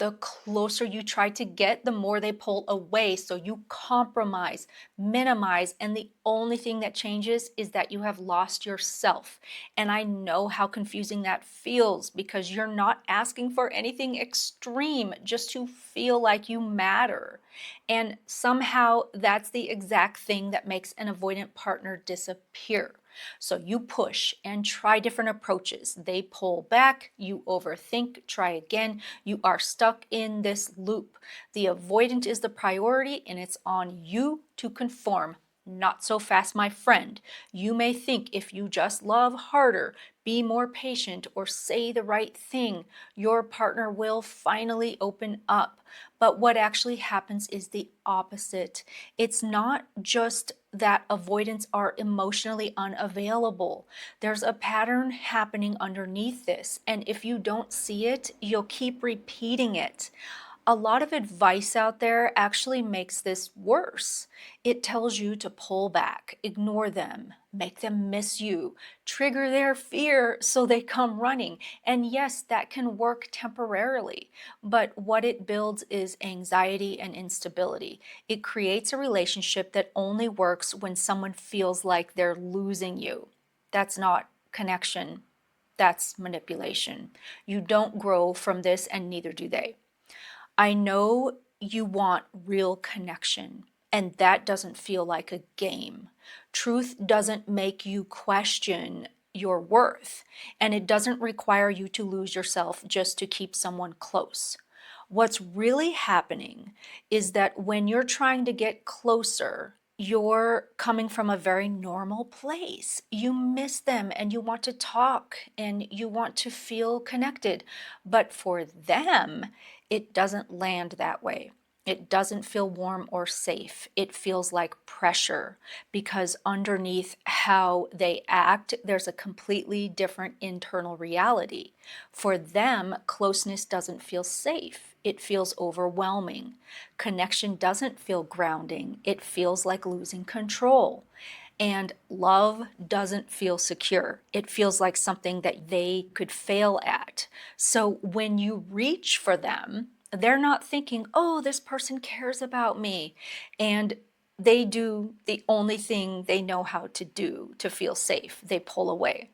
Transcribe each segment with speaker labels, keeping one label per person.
Speaker 1: The closer you try to get, the more they pull away. So you compromise, minimize, and the only thing that changes is that you have lost yourself. And I know how confusing that feels because you're not asking for anything extreme, just to feel like you matter. And somehow that's the exact thing that makes an avoidant partner disappear. So you push and try different approaches. They pull back, you overthink, try again. You are stuck in this loop. The avoidant is the priority, and it's on you to conform. Not so fast, my friend. You may think if you just love harder, be more patient, or say the right thing, your partner will finally open up. But what actually happens is the opposite. It's not just that avoidants are emotionally unavailable. There's a pattern happening underneath this, and if you don't see it, you'll keep repeating it. A lot of advice out there actually makes this worse. It tells you to pull back, ignore them, make them miss you, trigger their fear so they come running. And yes, that can work temporarily, but what it builds is anxiety and instability. It creates a relationship that only works when someone feels like they're losing you. That's not connection, that's manipulation. You don't grow from this, and neither do they. I know you want real connection, and that doesn't feel like a game. Truth doesn't make you question your worth, and it doesn't require you to lose yourself just to keep someone close. What's really happening is that when you're trying to get closer, you're coming from a very normal place. You miss them and you want to talk and you want to feel connected. But for them, it doesn't land that way. It doesn't feel warm or safe. It feels like pressure because underneath how they act, there's a completely different internal reality. For them, closeness doesn't feel safe. It feels overwhelming. Connection doesn't feel grounding. It feels like losing control. And love doesn't feel secure. It feels like something that they could fail at. So when you reach for them, they're not thinking, oh, this person cares about me. And they do the only thing they know how to do to feel safe. They pull away.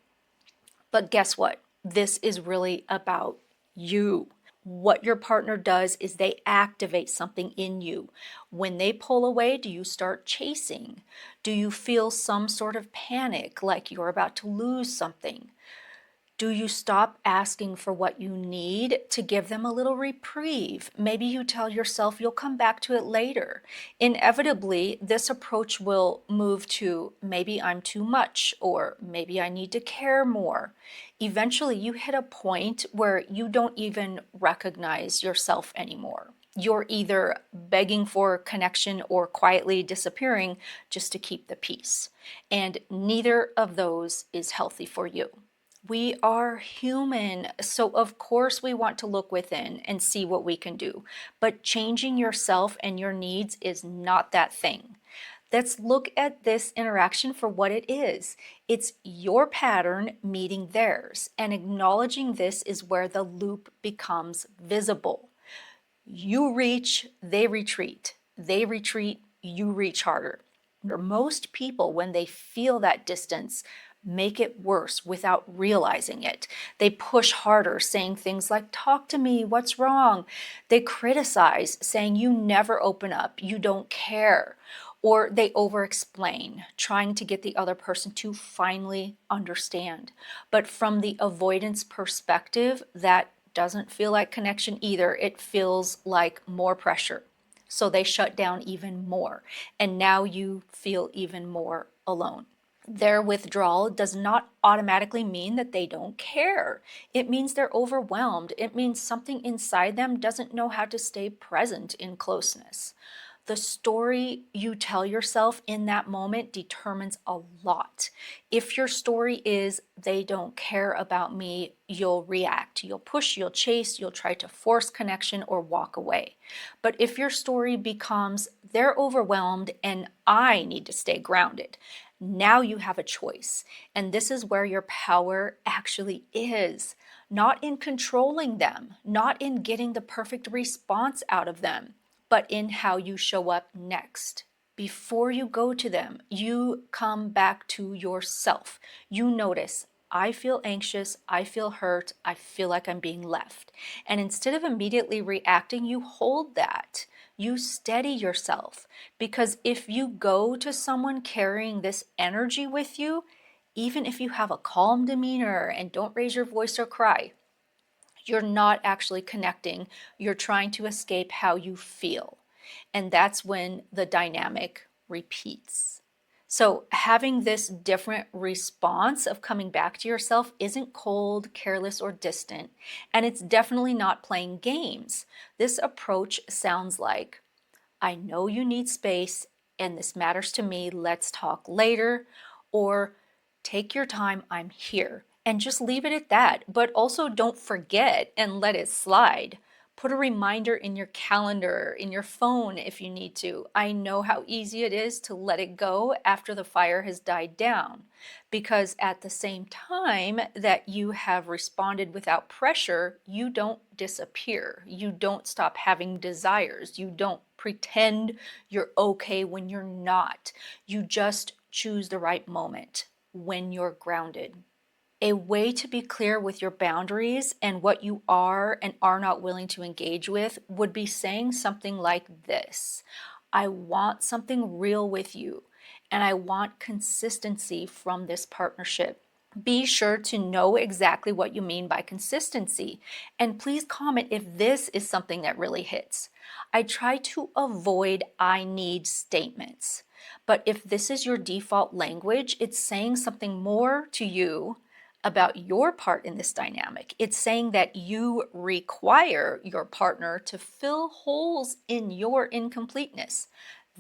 Speaker 1: But guess what? This is really about you. What your partner does is they activate something in you. When they pull away, do you start chasing? Do you feel some sort of panic, like you're about to lose something? Do you stop asking for what you need to give them a little reprieve? Maybe you tell yourself you'll come back to it later. Inevitably, this approach will move to maybe I'm too much, or maybe I need to care more. Eventually, you hit a point where you don't even recognize yourself anymore. You're either begging for connection or quietly disappearing just to keep the peace. And neither of those is healthy for you. We are human, so of course we want to look within and see what we can do. But changing yourself and your needs is not that thing. Let's look at this interaction for what it is. It's your pattern meeting theirs, and acknowledging this is where the loop becomes visible. You reach, they retreat. They retreat, you reach harder. Most people, when they feel that distance, make it worse without realizing it. They push harder, saying things like, talk to me, what's wrong? They criticize, saying, you never open up, you don't care. Or they over-explain, trying to get the other person to finally understand. But from the avoidance perspective, that doesn't feel like connection either. It feels like more pressure. So they shut down even more. And now you feel even more alone. Their withdrawal does not automatically mean that they don't care. It means they're overwhelmed. It means something inside them doesn't know how to stay present in closeness. The story you tell yourself in that moment determines a lot. If your story is, they don't care about me, you'll react. You'll push, you'll chase, you'll try to force connection or walk away. But if your story becomes, they're overwhelmed and I need to stay grounded, now you have a choice. And this is where your power actually is. not in controlling them, not in getting the perfect response out of them, but in how you show up next. Before you go to them, you come back to yourself. You notice, I feel anxious, I feel hurt, I feel like I'm being left. And instead of immediately reacting, you hold that. You steady yourself. Because if you go to someone carrying this energy with you, even if you have a calm demeanor and don't raise your voice or cry, you're not actually connecting. You're trying to escape how you feel. And that's when the dynamic repeats. So, having this different response of coming back to yourself isn't cold, careless, or distant. And it's definitely not playing games. This approach sounds like, I know you need space and this matters to me. Let's talk later. Or take your time, I'm here. And just leave it at that. But also don't forget and let it slide. Put a reminder in your calendar, in your phone if you need to. I know how easy it is to let it go after the fire has died down, because at the same time that you have responded without pressure, you don't disappear. You don't stop having desires. You don't pretend you're okay when you're not. You just choose the right moment when you're grounded. A way to be clear with your boundaries and what you are and are not willing to engage with would be saying something like this: I want something real with you, and I want consistency from this partnership. Be sure to know exactly what you mean by consistency, and please comment if this is something that really hits. I try to avoid I need statements, but if this is your default language, it's saying something more to you about your part in this dynamic. It's saying that you require your partner to fill holes in your incompleteness.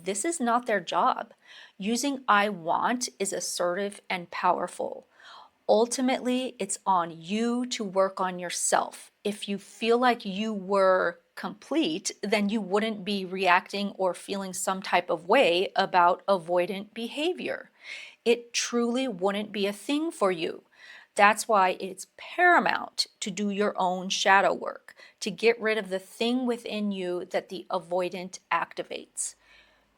Speaker 1: This is not their job. Using I want is assertive and powerful. Ultimately, it's on you to work on yourself. If you feel like you were complete, then you wouldn't be reacting or feeling some type of way about avoidant behavior. It truly wouldn't be a thing for you. That's why it's paramount to do your own shadow work, to get rid of the thing within you that the avoidant activates.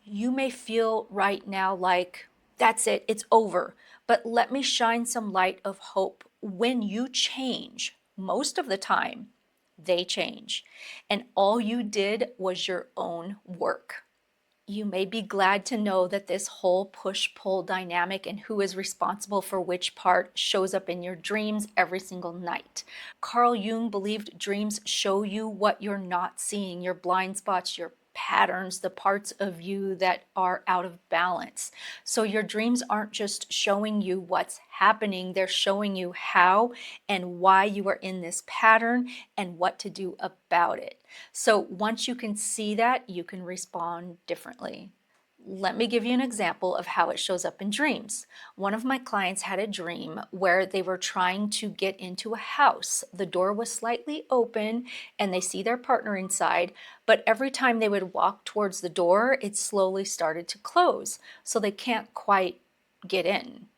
Speaker 1: You may feel right now like, that's it, it's over. But let me shine some light of hope. When you change, most of the time, they change. And all you did was your own work. You may be glad to know that this whole push-pull dynamic and who is responsible for which part shows up in your dreams every single night. Carl Jung believed dreams show you what you're not seeing, your blind spots, your patterns, the parts of you that are out of balance. So your dreams aren't just showing you what's happening, they're showing you how and why you are in this pattern and what to do about it. So once you can see that, you can respond differently. Let me give you an example of how it shows up in dreams. One of my clients had a dream where they were trying to get into a house. The door was slightly open and they see their partner inside, but every time they would walk towards the door, it slowly started to close, so they can't quite get in.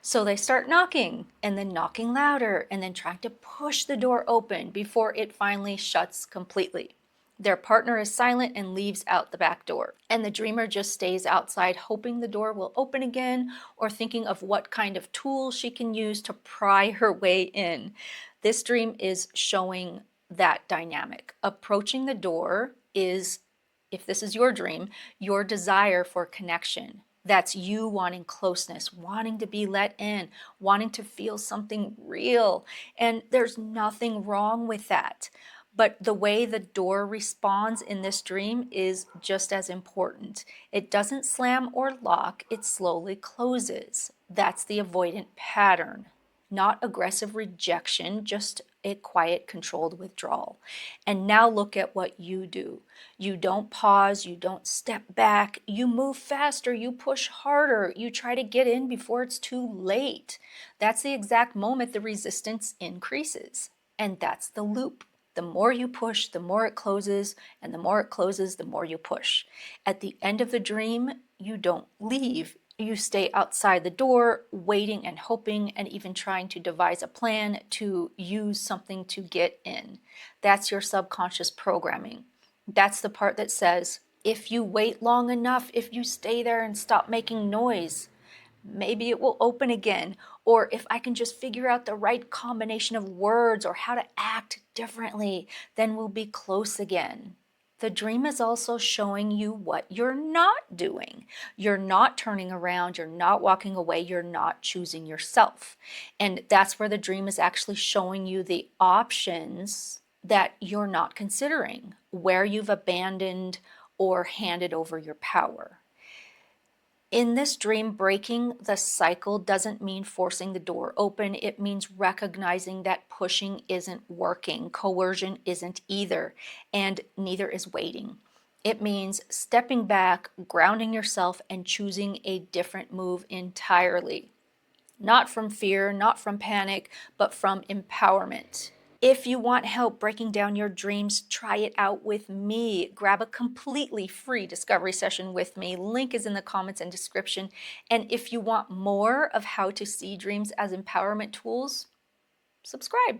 Speaker 1: So they start knocking and then knocking louder and then trying to push the door open before it finally shuts completely. Their partner is silent and leaves out the back door. And the dreamer just stays outside hoping the door will open again or thinking of what kind of tool she can use to pry her way in. This dream is showing that dynamic. Approaching the door is, if this is your dream, your desire for connection. That's you wanting closeness, wanting to be let in, wanting to feel something real. And there's nothing wrong with that. But the way the door responds in this dream is just as important. It doesn't slam or lock, it slowly closes. That's the avoidant pattern. Not aggressive rejection, just a quiet, controlled withdrawal. And now look at what you do. You don't pause, you don't step back, you move faster, you push harder, you try to get in before it's too late. That's the exact moment the resistance increases. And that's the loop. The more you push, the more it closes, and the more it closes, the more you push. At the end of the dream, you don't leave, You stay outside the door, waiting and hoping, and even trying to devise a plan to use something to get in. That's your subconscious programming. That's the part that says, if you wait long enough, if you stay there and stop making noise, maybe it will open again. Or if I can just figure out the right combination of words or how to act differently, then we'll be close again. The dream is also showing you what you're not doing. You're not turning around, you're not walking away, you're not choosing yourself. And that's where the dream is actually showing you the options that you're not considering, where you've abandoned or handed over your power. In this dream, breaking the cycle doesn't mean forcing the door open. It means recognizing that pushing isn't working, coercion isn't either, and neither is waiting. It means stepping back, grounding yourself, and choosing a different move entirely. Not from fear, not from panic, but from empowerment. If you want help breaking down your dreams, try it out with me. Grab a completely free discovery session with me. Link is in the comments and description. And if you want more of how to see dreams as empowerment tools, subscribe.